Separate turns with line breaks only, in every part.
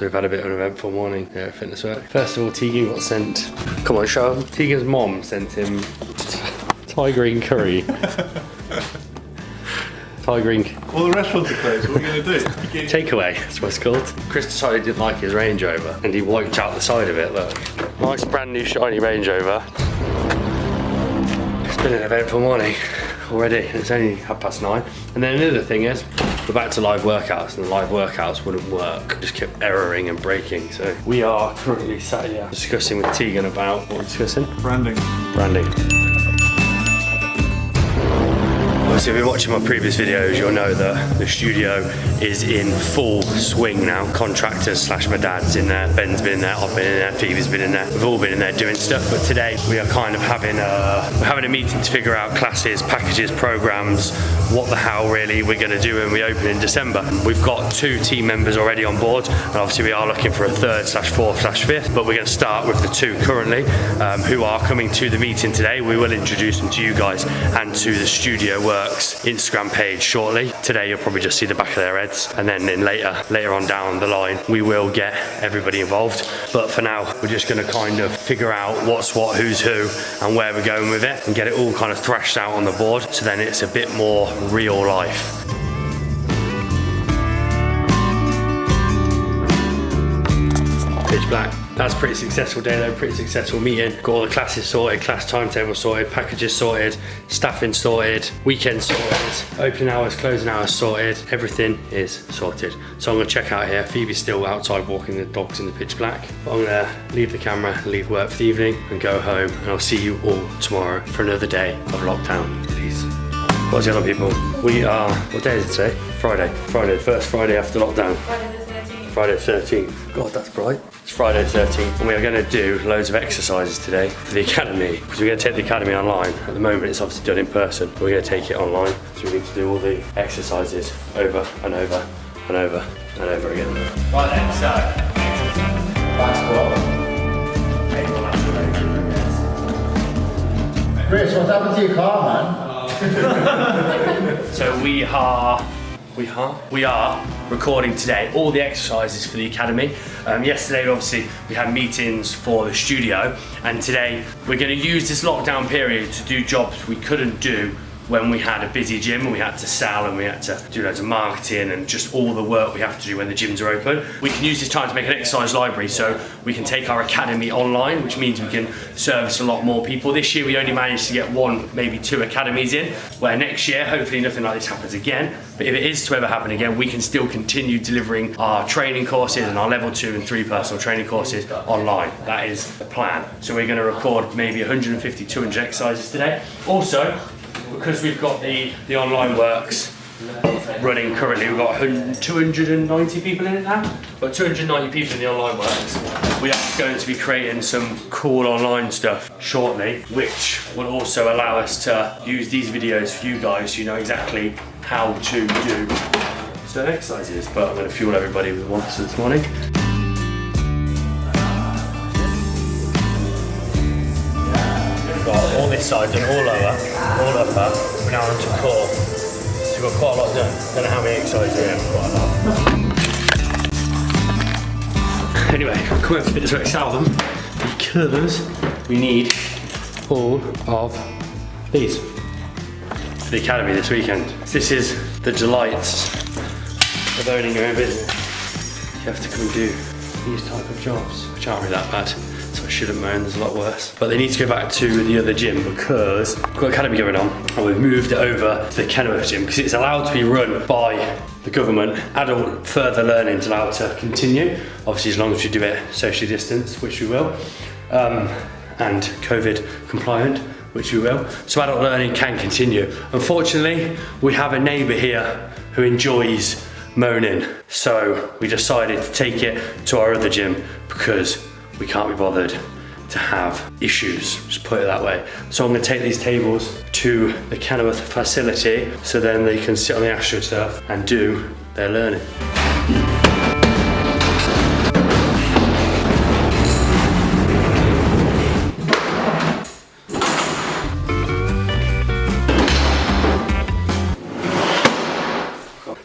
So we've had a bit of an eventful morning here at Fitness Work. First of all, Tegan got sent, come on, show him. Tegan's mom sent him Thai green curry. Thai green.
Well, the restaurants are closed. What are you going to do?
Takeaway, that's what it's called. Chris decided he didn't like his Range Rover and he wiped out the side of it, look. Nice brand new shiny Range Rover. It's been an eventful morning already. It's only 9:30. And then another thing is, we're back to live workouts, and the live workouts wouldn't work. Just kept erroring and breaking. So we are currently sat here discussing with Tegan about, what we're discussing?
Branding.
Obviously, if you've been watching my previous videos, you'll know that the studio is in full swing now. Contractors / my dad's in there, Ben's been in there, I've been in there, Phoebe's been in there. We've all been in there doing stuff, but today we are kind of having a meeting to figure out classes, packages, programs, what the hell really we're going to do when we open in December. We've got 2 team members already on board, and obviously we are looking for a 3rd / 4th / 5th, but we're going to start with the 2 currently who are coming to the meeting today. We will introduce them to you guys and to the Studio Works Instagram page shortly. Today you'll probably just see the back of their heads, and then later on down the line we will get everybody involved. But for now we're just going to kind of figure out what's what, who's who, and where we're going with it, and get it all kind of thrashed out on the board, so then it's a bit more real life. Pitch black. That's a pretty successful day though, pretty successful meeting. Got all the classes sorted, class timetable sorted, packages sorted, staffing sorted, weekend sorted, opening hours, closing hours sorted, everything is sorted. So I'm gonna check out here. Phoebe's still outside walking the dogs in the pitch black. But I'm gonna leave the camera, leave work for the evening and go home, and I'll see you all tomorrow for another day of lockdown. Peace. What's the other people? We are, what day is it today? Friday, the first Friday after lockdown. Friday the 13th. God, that's bright. It's Friday the 13th, and we are going to do loads of exercises today for the academy, because we're going to take the academy online. At the moment it's obviously done in person, but we're going to take it online, so we need to do all the exercises over and over and over and over again. Right then, so back squat.
Chris, what's happened to your car, man?
So we are recording today all the exercises for the academy. Yesterday obviously we had meetings for the studio, and today we're going to use this lockdown period to do jobs we couldn't do when we had a busy gym and we had to sell and we had to do loads of marketing and just all the work we have to do when the gyms are open. We can use this time to make an exercise library, so we can take our academy online, which means we can service a lot more people. This year we only managed to get 1, maybe 2 academies in, where next year hopefully nothing like this happens again. But if it is to ever happen again, we can still continue delivering our training courses and our level 2 and 3 personal training courses online. That is the plan. So we're going to record maybe 150, 200 exercises today. Also, because we've got the online works running currently, we've got 290 people in it now, but 290 people in the online works. We are going to be creating some cool online stuff shortly, which will also allow us to use these videos for you guys, so you know exactly how to do certain exercises. But I'm going to fuel everybody with Monster this morning. Got all this side done, all lower, all upper, we're now onto core. So we've got quite a lot done. Don't know how many exercises we have, quite a lot. Anyway, I'm coming up to Fitness Works album because we need all of these for the academy this weekend. This is the delights of owning your own business. You have to come and do these type of jobs, which aren't really that bad. So I shouldn't moan, there's a lot worse. But they need to go back to the other gym because we've got academy going on, and we've moved it over to the Kenworth gym because it's allowed to be run by the government. Adult further learning is allowed to continue, obviously as long as you do it socially distanced, which we will, and COVID compliant, which we will. So adult learning can continue. Unfortunately, we have a neighbour here who enjoys moaning, so we decided to take it to our other gym because we can't be bothered to have issues, just put it that way. So I'm going to take these tables to the Kenworth facility so then they can sit on the AstroTurf and do their learning.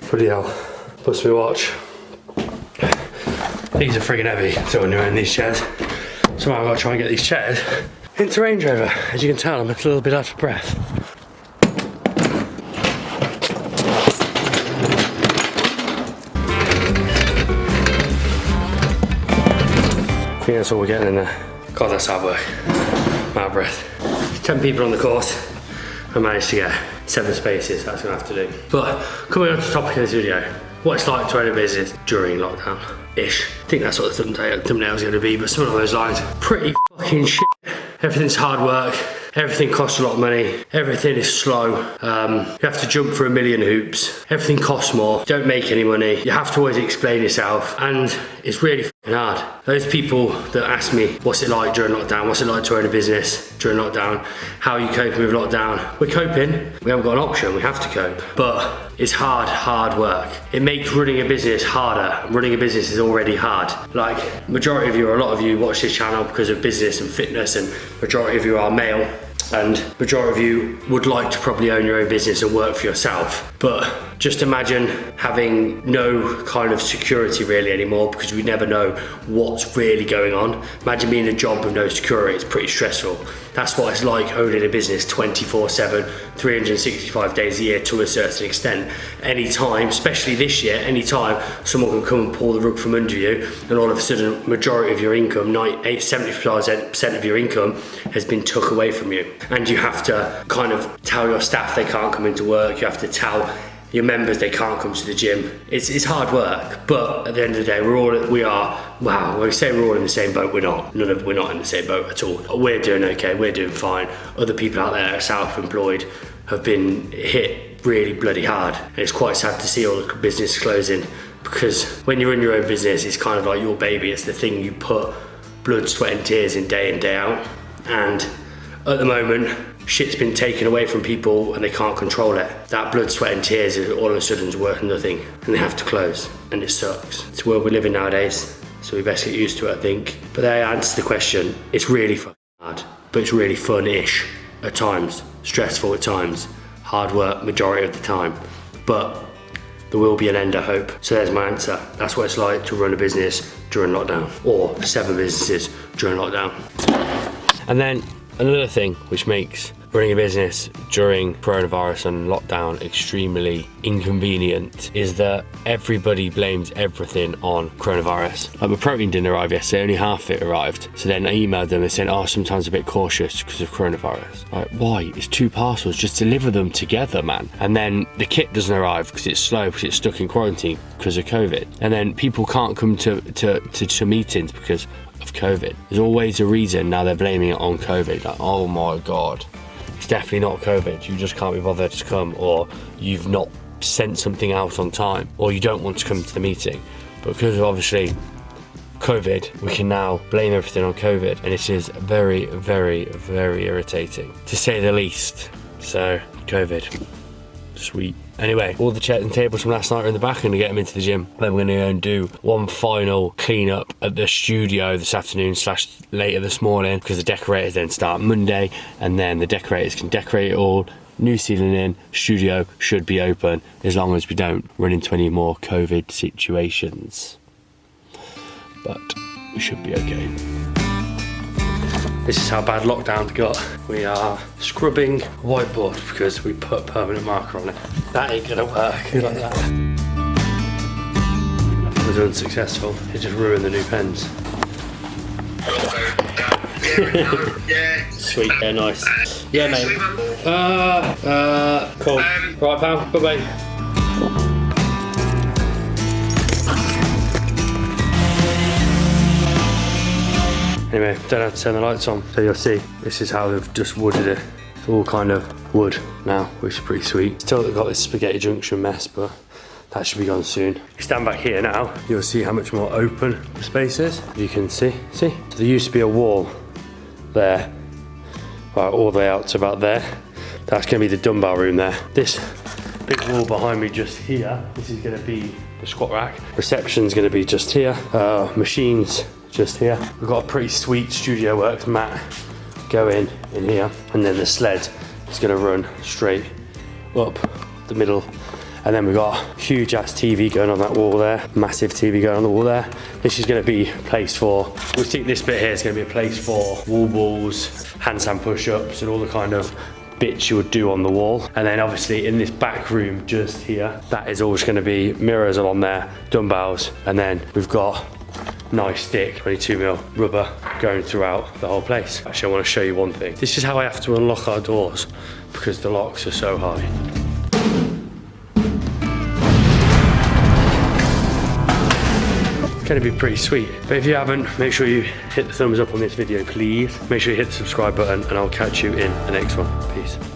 Bloody hell, puts me watch. These are friggin' heavy, so when you're in these chairs. Somehow I've got to try and get these chairs into Range Rover. As you can tell, I'm a little bit out of breath. I think that's all we're getting in there. God, that's hard work. I'm out of breath. 10 people on the course. I managed to get 7 spaces. That's gonna have to do. But coming on to the topic of this video, what it's like to own a business during lockdown-ish. I think that's what the thumbnail's gonna be, but some of those lines, pretty fucking shit. Everything's hard work. Everything costs a lot of money. Everything is slow. You have to jump through a million hoops. Everything costs more. You don't make any money. You have to always explain yourself. And it's really fucking hard. Those people that ask me, what's it like during lockdown? What's it like to own a business during lockdown? How are you coping with lockdown? We're coping. We haven't got an option. We have to cope. But it's hard work. It makes running a business harder. Running a business is already hard. Like, majority of you, or a lot of you, watch this channel because of business and fitness, and majority of you are male. And majority of you would like to probably own your own business and work for yourself. But just imagine having no kind of security really anymore, because we never know what's really going on. Imagine being in a job with no security. It's pretty stressful. That's what it's like owning a business 24/7, 365 days a year to a certain extent. Anytime, especially this year, anytime someone can come and pull the rug from under you, and all of a sudden majority of your income, 70% of your income has been took away from you. And you have to kind of tell your staff they can't come into work. You have to tell your members they can't come to the gym. It's hard work, but at the end of the day, when we say we're all in the same boat, we're not. We're not in the same boat at all. We're doing okay, we're doing fine. Other people out there that are self-employed have been hit really bloody hard. And it's quite sad to see all the business closing, because when you're in your own business, it's kind of like your baby. It's the thing you put blood, sweat and tears in day out. And at the moment, shit's been taken away from people and they can't control it. That blood, sweat and tears is all of a sudden worth nothing, and they have to close, and it sucks. It's the world we live in nowadays, so we best get used to it, I think. But that answers the question. It's really fucking hard, but it's really fun-ish at times, stressful at times, hard work majority of the time. But there will be an end, I hope. So there's my answer. That's what it's like to run a business during lockdown, or 7 businesses during lockdown. And then another thing which makes running a business during coronavirus and lockdown extremely inconvenient is that everybody blames everything on coronavirus. Like, my protein didn't arrive yesterday, only half of it arrived. So then I emailed them and said, oh, sometimes a bit cautious because of coronavirus. Like, why? It's 2 parcels, just deliver them together, man. And then the kit doesn't arrive because it's slow, because it's stuck in quarantine because of COVID. And then people can't come to meetings because of COVID. There's always a reason. Now they're blaming it on COVID. Like, oh my God, it's definitely not COVID. You just can't be bothered to come, or you've not sent something out on time, or you don't want to come to the meeting. But because of obviously COVID, we can now blame everything on COVID, and it is very, very, very irritating, to say the least. So, COVID. Sweet. Anyway, all the chairs and tables from last night are in the back. I'm going to get them into the gym. Then we're going to go and do one final clean up at the studio this afternoon / later this morning, because the decorators then start Monday, and then the decorators can decorate it all. New ceiling in, studio should be open, as long as we don't run into any more COVID situations. But we should be okay. This is how bad lockdown got. We are scrubbing whiteboard because we put permanent marker on it. That ain't gonna work like that. It was unsuccessful. It just ruined the new pens.
Yeah.
Sweet, yeah, nice. Yeah, mate. Cool. Right, pal. Bye-bye. Anyway, don't have to turn the lights on, so you'll see. This is how they've just wooded it. It's all kind of wood now, which is pretty sweet. Still got this spaghetti junction mess, but that should be gone soon. If you stand back here now, you'll see how much more open the space is. You can see. So there used to be a wall there, right, all the way out to about there. That's gonna be the dumbbell room there. This big wall behind me just here, this is gonna be the squat rack. Reception's gonna be just here. Machines just here. We've got a pretty sweet Studio Works mat going in here, and then the sled is gonna run straight up the middle And then we've got a huge ass TV going on that wall there, massive TV going on the wall there. This is going to be a place for, we think this bit here is going to be a place for wall balls, handstand push-ups and all the kind of bits you would do on the wall. And then obviously in this back room just here, that is always going to be mirrors along there, dumbbells, and then we've got nice thick 22mm rubber going throughout the whole place. Actually, I want to show you one thing. This is how I have to unlock our doors because the locks are so high. It's going to be pretty sweet. But if you haven't, make sure you hit the thumbs up on this video, please. Make sure you hit the subscribe button and I'll catch you in the next one. Peace.